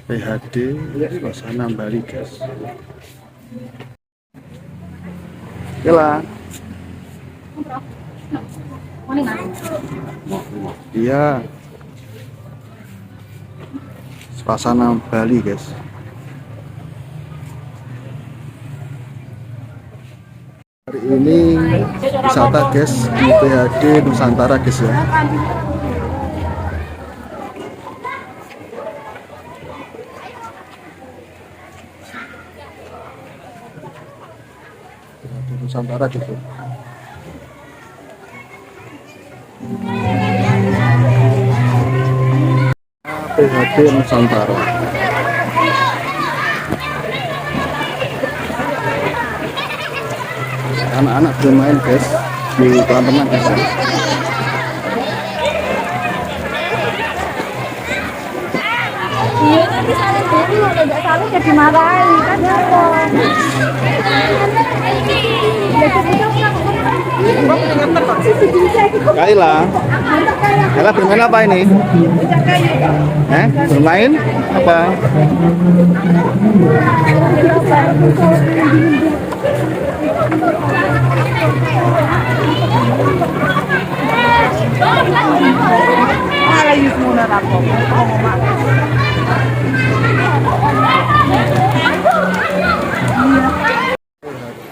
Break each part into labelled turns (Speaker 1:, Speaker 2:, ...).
Speaker 1: PHD suasana Bali guys. Gila. Iya. Suasana Bali guys. Hari ini wisata guys di PHD Nusantara guys ya. PHD Nusantara gitu. PHD Nusantara. Anak-anak bermain guys di kolam renang guys.
Speaker 2: Iya nanti sana dulu kalau nggak salah jadi dimarahin kan apa?
Speaker 1: Kaila, Kaila bermain apa ini? Bermain apa?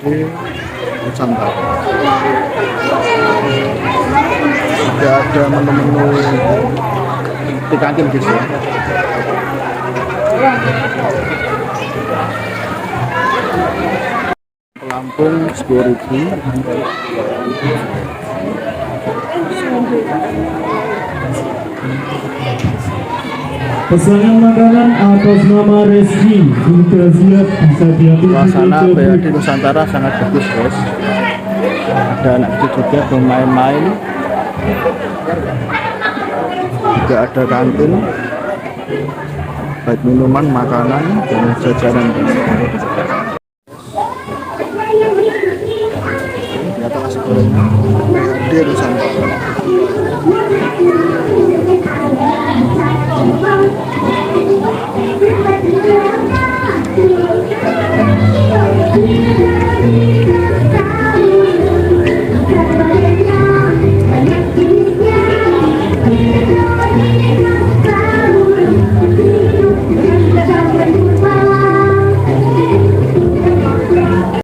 Speaker 1: Di Nusantara sudah ada menu-menu di kantin guys ya. Pelampung 10.000.
Speaker 3: Pesanan makanan atas nama Reski sudah siap bisa diambil.
Speaker 1: Suasana PHD Nusantara sangat bagus guys. Ada anak kecil juga bermain-main. Juga ada kantin, baik minuman, makanan, dan jajanan guys. Ternyata nasi goreng PHD Nusantara.